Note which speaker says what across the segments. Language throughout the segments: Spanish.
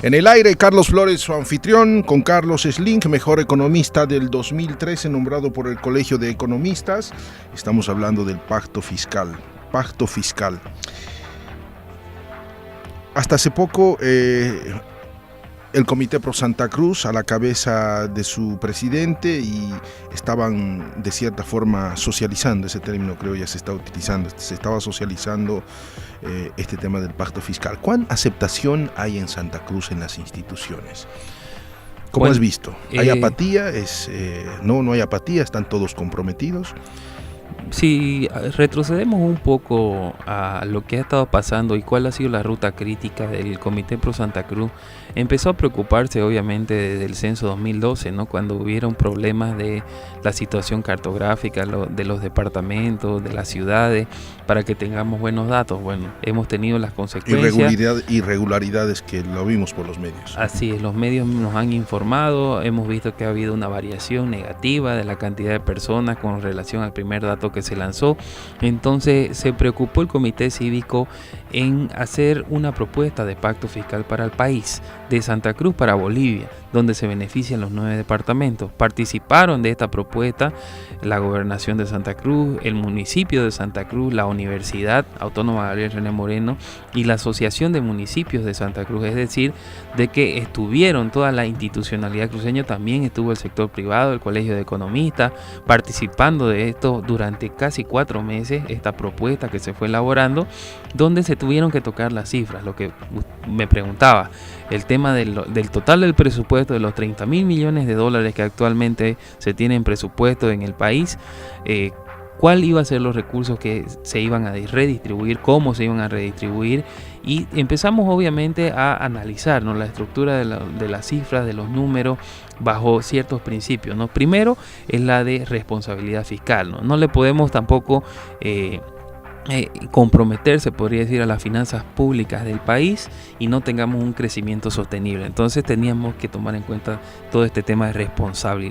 Speaker 1: En el aire, Carlos Flores, su anfitrión, con Carlos Slink, mejor economista del 2013, nombrado por el Colegio de Economistas. Estamos hablando del pacto fiscal. Hasta hace poco, el Comité Pro Santa Cruz, a la cabeza de su presidente, y estaban de cierta forma socializando, ese término creo ya se está utilizando, se estaba socializando este tema del pacto fiscal. ¿Cuán aceptación hay en Santa Cruz en las instituciones? ¿Cómo has visto? ¿Hay apatía? No hay apatía, están todos comprometidos.
Speaker 2: Si retrocedemos un poco a lo que ha estado pasando y cuál ha sido la ruta crítica del Comité Pro Santa Cruz, empezó a preocuparse obviamente desde el censo 2012, ¿no? Cuando hubieron problemas de la situación cartográfica de los departamentos, de las ciudades, para que tengamos buenos datos. Bueno, hemos tenido las consecuencias.
Speaker 1: Irregularidades que lo vimos por los medios.
Speaker 2: Así es, los medios nos han informado, hemos visto que ha habido una variación negativa de la cantidad de personas con relación al primer dato que se lanzó. Entonces se preocupó el Comité Cívico en hacer una propuesta de pacto fiscal para el país, de Santa Cruz para Bolivia, donde se benefician los 9 departamentos. Participaron de esta propuesta la Gobernación de Santa Cruz, el municipio de Santa Cruz, la Universidad Autónoma Gabriel René Moreno y la Asociación de Municipios de Santa Cruz. Es decir, de que estuvieron toda la institucionalidad cruceña, también estuvo el sector privado, el Colegio de Economistas, participando de esto durante casi 4 meses, esta propuesta que se fue elaborando, donde se tuvieron que tocar las cifras. Lo que me preguntaba, el tema del total del presupuesto, de los 30.000 millones de dólares que actualmente se tienen en presupuesto en el país, cuál iba a ser los recursos que se iban a redistribuir, cómo se iban a redistribuir, y empezamos obviamente a analizar, ¿no?, la estructura de las cifras, de los números, bajo ciertos principios, ¿no? Primero es la de responsabilidad fiscal, ¿no? No le podemos tampoco comprometerse, podría decir, a las finanzas públicas del país y no tengamos un crecimiento sostenible. Entonces teníamos que tomar en cuenta todo este tema de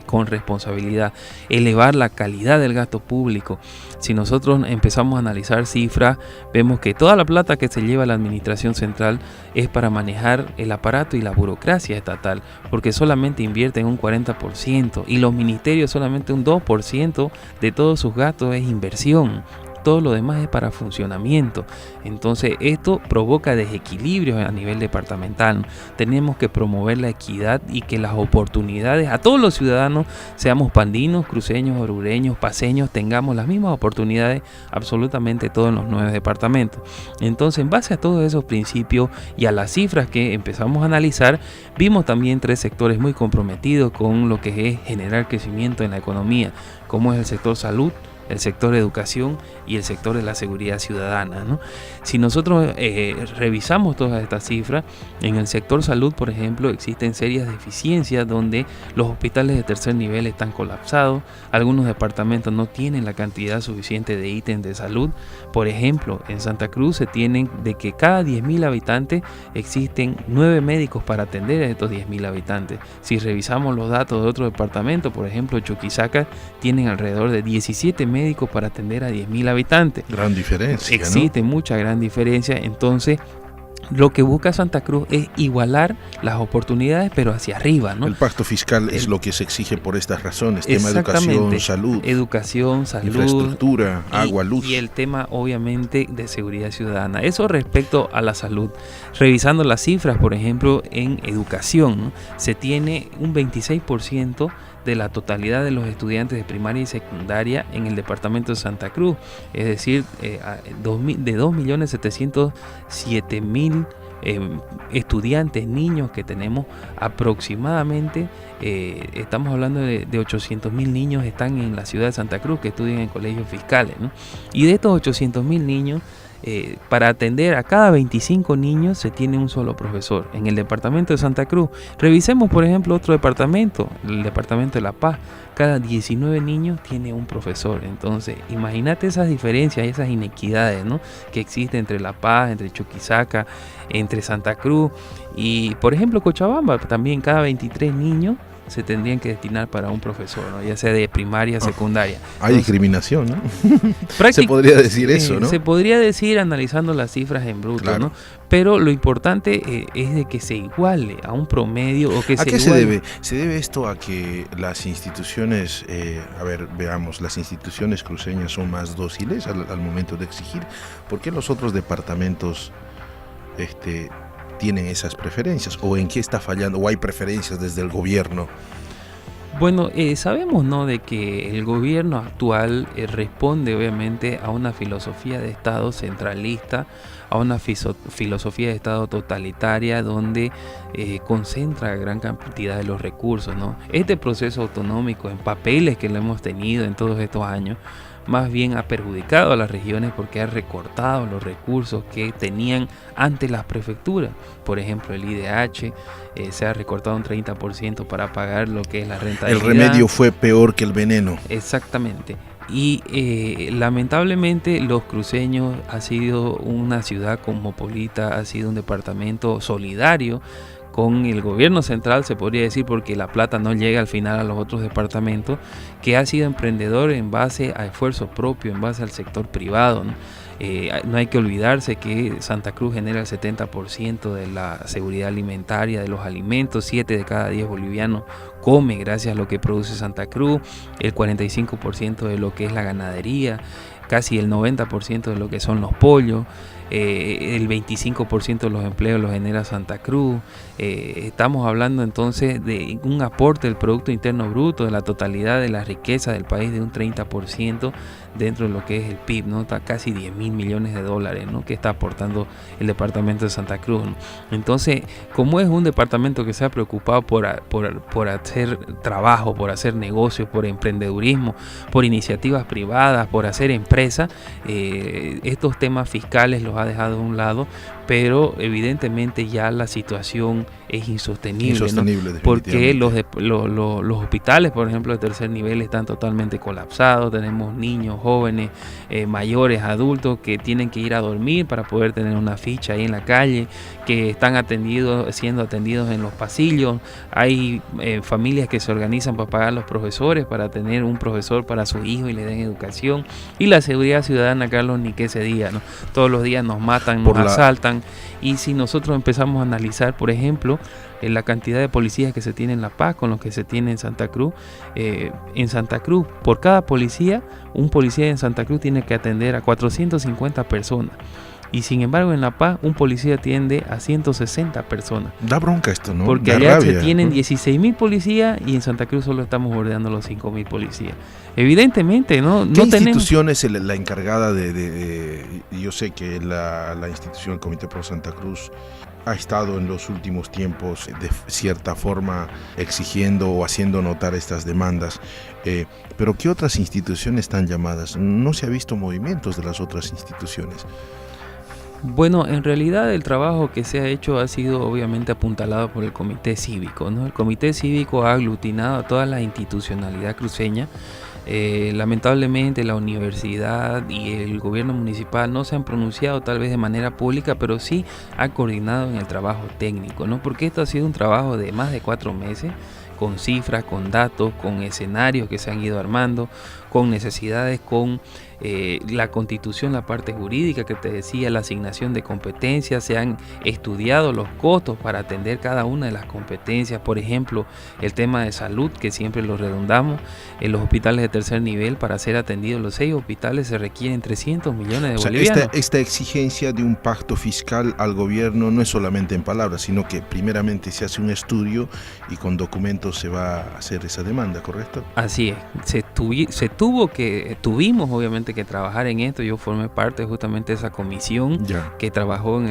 Speaker 2: con responsabilidad, elevar la calidad del gasto público. Si nosotros empezamos a analizar cifras, vemos que toda la plata que se lleva a la administración central es para manejar el aparato y la burocracia estatal, porque solamente invierten un 40% y los ministerios solamente un 2% de todos sus gastos es inversión. Todo lo demás es para funcionamiento. Entonces esto provoca desequilibrios a nivel departamental. Tenemos que promover la equidad y que las oportunidades a todos los ciudadanos, seamos pandinos, cruceños, orureños, paceños, tengamos las mismas oportunidades absolutamente todos en los 9 departamentos. Entonces, en base a todos esos principios y a las cifras que empezamos a analizar, vimos también 3 sectores muy comprometidos con lo que es generar crecimiento en la economía, como es el sector salud, el sector educación y el sector de la seguridad ciudadana, ¿no? Si nosotros revisamos todas estas cifras, en el sector salud, por ejemplo, existen serias deficiencias donde los hospitales de tercer nivel están colapsados, algunos departamentos no tienen la cantidad suficiente de ítems de salud. Por ejemplo, en Santa Cruz se tienen de que cada 10.000 habitantes existen 9 médicos para atender a estos 10.000 habitantes. Si revisamos los datos de otros departamentos, por ejemplo, Chuquisaca tienen alrededor de 17 médicos para atender a 10.000 habitantes.
Speaker 1: Gran diferencia,
Speaker 2: existe, ¿no? Mucha gran diferencia. Entonces, lo que busca Santa Cruz es igualar las oportunidades, pero hacia arriba, ¿no?
Speaker 1: El pacto fiscal es lo que se exige por estas razones: tema
Speaker 2: exactamente,
Speaker 1: educación, salud, infraestructura, agua, luz.
Speaker 2: Y el tema, obviamente, de seguridad ciudadana. Eso respecto a la salud. Revisando las cifras, por ejemplo, en educación, ¿no?, se tiene un 26% de la totalidad de los estudiantes de primaria y secundaria en el departamento de Santa Cruz, es decir, de 2.707.000 estudiantes, niños que tenemos aproximadamente, estamos hablando de 800.000 niños están en la ciudad de Santa Cruz que estudian en colegios fiscales, ¿no? Y de estos 800.000 niños, para atender a cada 25 niños se tiene un solo profesor. En el departamento de Santa Cruz, revisemos por ejemplo otro departamento, el departamento de La Paz, cada 19 niños tiene un profesor. Entonces, imagínate esas diferencias, esas inequidades, ¿no?, que existen entre La Paz, entre Chuquisaca, entre Santa Cruz y, por ejemplo, Cochabamba. También cada 23 niños se tendrían que destinar para un profesor, ¿no? Ya sea de primaria, secundaria.
Speaker 1: Hay discriminación, ¿no? Se podría decir eso, ¿no?
Speaker 2: Se podría decir analizando las cifras en bruto, claro, ¿no? Pero lo importante es de que se iguale a un promedio o que
Speaker 1: ¿A qué se debe? ¿Se debe esto a que las instituciones, veamos, las instituciones cruceñas son más dóciles al momento de exigir? ¿Por qué los otros departamentos tienen esas preferencias? ¿O en qué está fallando? ¿O hay preferencias desde el gobierno?
Speaker 2: Bueno, sabemos, ¿no?, de que el gobierno actual responde obviamente a una filosofía de Estado centralista, a una filosofía de Estado totalitaria donde concentra gran cantidad de los recursos, ¿no? Este proceso autonómico en papeles que lo hemos tenido en todos estos años más bien ha perjudicado a las regiones porque ha recortado los recursos que tenían ante las prefecturas. Por ejemplo, el IDH se ha recortado un 30% para pagar lo que es la rentabilidad.
Speaker 1: El remedio fue peor que el veneno.
Speaker 2: Exactamente. Y lamentablemente los cruceños ha sido una ciudad cosmopolita, ha sido un departamento solidario con el gobierno central, se podría decir, porque la plata no llega al final a los otros departamentos, que ha sido emprendedor en base a esfuerzo propio, en base al sector privado, ¿no? No hay que olvidarse que Santa Cruz genera el 70% de la seguridad alimentaria de los alimentos, 7 de cada 10 bolivianos come gracias a lo que produce Santa Cruz, el 45% de lo que es la ganadería, casi el 90% de lo que son los pollos, el 25% de los empleos los genera Santa Cruz. Estamos hablando entonces de un aporte del Producto Interno Bruto, de la totalidad de la riqueza del país, de un 30% dentro de lo que es el PIB, ¿no? Está casi 10.000 millones de dólares, ¿no?, que está aportando el departamento de Santa Cruz, ¿no? Entonces, como es un departamento que se ha preocupado por hacer trabajo, por hacer negocios, por emprendedurismo, por iniciativas privadas, por hacer empresa, estos temas fiscales los ha dejado a un lado, pero evidentemente ya la situación es insostenible, ¿no? Porque los hospitales, por ejemplo, de tercer nivel están totalmente colapsados. Tenemos niños, jóvenes, mayores, adultos que tienen que ir a dormir para poder tener una ficha ahí en la calle, que están siendo atendidos en los pasillos. Hay familias que se organizan para pagar los profesores, para tener un profesor para su hijo y le den educación. Y la seguridad ciudadana, Carlos, ni qué se diga, ¿no? Todos los días nos matan, nos asaltan. Y si nosotros empezamos a analizar, por ejemplo, la cantidad de policías que se tiene en La Paz con los que se tiene en Santa Cruz, por cada policía, un policía en Santa Cruz tiene que atender a 450 personas. Y sin embargo en La Paz un policía atiende a 160 personas.
Speaker 1: Da bronca esto, ¿no?
Speaker 2: Porque allá se tienen 16.000 policías y en Santa Cruz solo estamos bordeando los 5.000 policías. Evidentemente, ¿no?
Speaker 1: ¿Qué institución es la encargada yo sé que la institución, el Comité Pro Santa Cruz, ha estado en los últimos tiempos de cierta forma exigiendo o haciendo notar estas demandas, pero ¿qué otras instituciones están llamadas? No se ha visto movimientos de las otras instituciones.
Speaker 2: Bueno, en realidad el trabajo que se ha hecho ha sido obviamente apuntalado por el Comité Cívico, ¿no? El Comité Cívico ha aglutinado a toda la institucionalidad cruceña. Lamentablemente la universidad y el gobierno municipal no se han pronunciado tal vez de manera pública, pero sí ha coordinado en el trabajo técnico, ¿no? Porque esto ha sido un trabajo de más de 4 meses, con cifras, con datos, con escenarios que se han ido armando, con necesidades, con la constitución, la parte jurídica que te decía, la asignación de competencias. Se han estudiado los costos para atender cada una de las competencias. Por ejemplo, el tema de salud, que siempre lo redundamos, en los hospitales de tercer nivel, para ser atendidos los 6 hospitales se requieren 300 millones de bolivianos.
Speaker 1: Esta exigencia de un pacto fiscal al gobierno no es solamente en palabras, sino que primeramente se hace un estudio y con documentos se va a hacer esa demanda, ¿correcto?
Speaker 2: Así es, tuvimos obviamente que trabajar en esto. Yo formé parte justamente de esa comisión que trabajó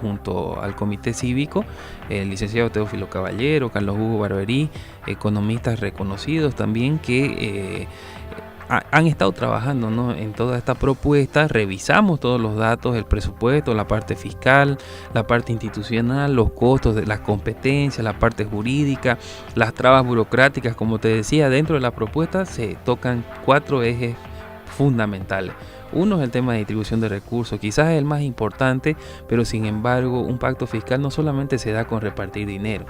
Speaker 2: junto al Comité Cívico, el licenciado Teófilo Caballero, Carlos Hugo Barberí, economistas reconocidos también que han estado trabajando, ¿no?, en toda esta propuesta. Revisamos todos los datos, el presupuesto, la parte fiscal, la parte institucional, los costos de las competencias, la parte jurídica, las trabas burocráticas. Como te decía, dentro de la propuesta se tocan 4 ejes fundamentales. Uno es el tema de distribución de recursos, quizás es el más importante, pero sin embargo un pacto fiscal no solamente se da con repartir dinero.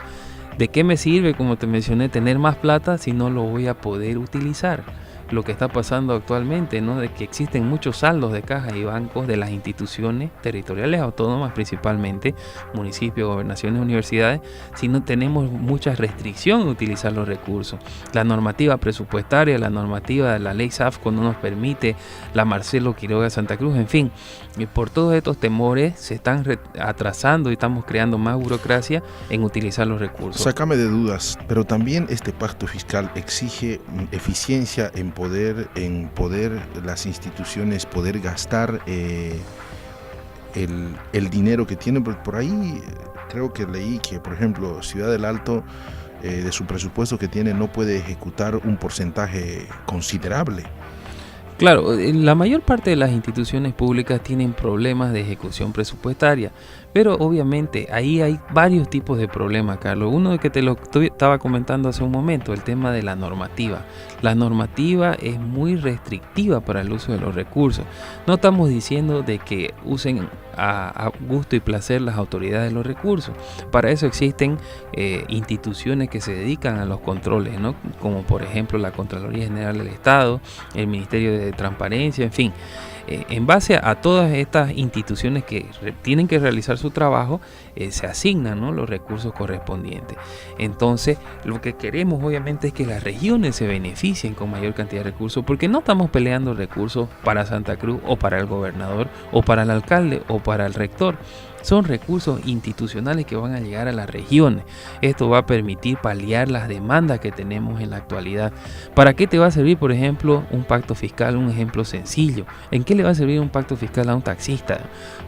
Speaker 2: ¿De qué me sirve, como te mencioné, tener más plata si no lo voy a poder utilizar? Lo que está pasando actualmente, ¿no? De que existen muchos saldos de caja y bancos de las instituciones territoriales autónomas, principalmente municipios, gobernaciones, universidades, si no tenemos mucha restricción en utilizar los recursos. La normativa presupuestaria, la normativa de la ley SAFCO no nos permite, la Marcelo Quiroga Santa Cruz, en fin, y por todos estos temores se están atrasando y estamos creando más burocracia en utilizar los recursos.
Speaker 1: Sácame de dudas, pero también este pacto fiscal exige eficiencia en poder las instituciones poder gastar el dinero que tienen. Por ahí creo que leí que, por ejemplo, Ciudad del Alto, de su presupuesto que tiene, no puede ejecutar un porcentaje considerable.
Speaker 2: Claro, la mayor parte de las instituciones públicas tienen problemas de ejecución presupuestaria, pero obviamente ahí hay varios tipos de problemas, Carlos. Uno que te lo estaba comentando hace un momento, el tema de la normativa. La normativa es muy restrictiva para el uso de los recursos. No estamos diciendo de que usen a gusto y placer las autoridades los recursos. Para eso existen instituciones que se dedican a los controles, ¿no? Como por ejemplo la Contraloría General del Estado, el Ministerio de Transparencia, en fin. En base a todas estas instituciones que tienen que realizar su trabajo, se asignan, ¿no?, los recursos correspondientes. Entonces, lo que queremos obviamente es que las regiones se beneficien con mayor cantidad de recursos, porque no estamos peleando recursos para Santa Cruz o para el gobernador o para el alcalde o para el rector. Son recursos institucionales que van a llegar a las regiones. Esto va a permitir paliar las demandas que tenemos en la actualidad. ¿Para qué te va a servir, por ejemplo, un pacto fiscal? Un ejemplo sencillo. ¿En qué le va a servir un pacto fiscal a un taxista?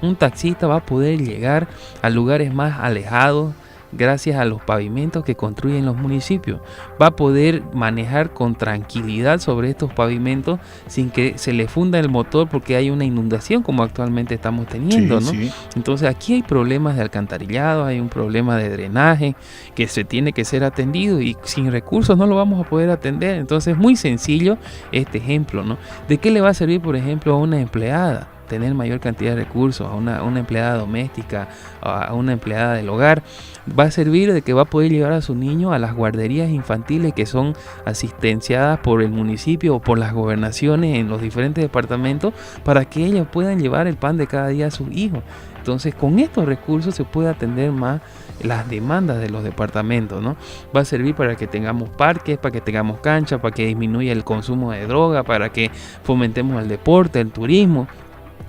Speaker 2: Un taxista va a poder llegar a lugares más alejados gracias a los pavimentos que construyen los municipios. Va a poder manejar con tranquilidad sobre estos pavimentos sin que se le funda el motor porque hay una inundación como actualmente estamos teniendo, ¿no? Sí. Entonces aquí hay problemas de alcantarillado, hay un problema de drenaje que se tiene que ser atendido y sin recursos no lo vamos a poder atender. Entonces es muy sencillo este ejemplo, ¿no? ¿De qué le va a servir, por ejemplo, a una empleada tener mayor cantidad de recursos, a una empleada doméstica, a una empleada del hogar? Va a servir de que va a poder llevar a su niño a las guarderías infantiles que son asistenciadas por el municipio o por las gobernaciones en los diferentes departamentos para que ellos puedan llevar el pan de cada día a sus hijos. Entonces, con estos recursos se puede atender más las demandas de los departamentos, ¿no? Va a servir para que tengamos parques, para que tengamos canchas, para que disminuya el consumo de droga, para que fomentemos el deporte, el turismo.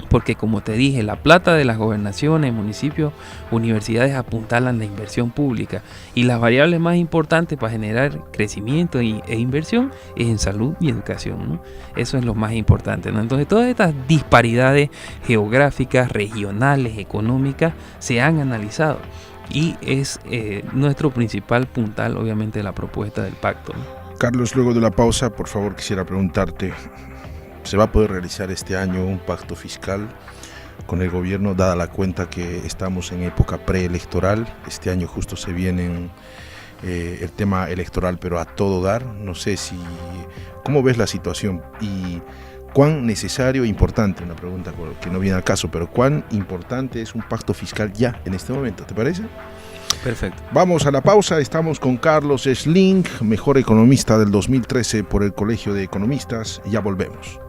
Speaker 2: Porque como te dije, la plata de las gobernaciones, municipios, universidades apuntalan la inversión pública y las variables más importantes para generar crecimiento e inversión es en salud y educación, ¿no? Eso es lo más importante, ¿no? Entonces todas estas disparidades geográficas, regionales, económicas se han analizado y es nuestro principal puntal, obviamente, de la propuesta del pacto, ¿no?
Speaker 1: Carlos, luego de la pausa, por favor, quisiera preguntarte: ¿se va a poder realizar este año un pacto fiscal con el gobierno, dada la cuenta que estamos en época preelectoral? Este año justo se viene el tema electoral, pero a todo dar. No sé ¿cómo ves la situación? Y cuán necesario e importante, una pregunta que no viene al caso, pero cuán importante es un pacto fiscal ya en este momento, ¿te parece?
Speaker 2: Perfecto.
Speaker 1: Vamos a la pausa, estamos con Carlos Schling, mejor economista del 2013 por el Colegio de Economistas, ya volvemos.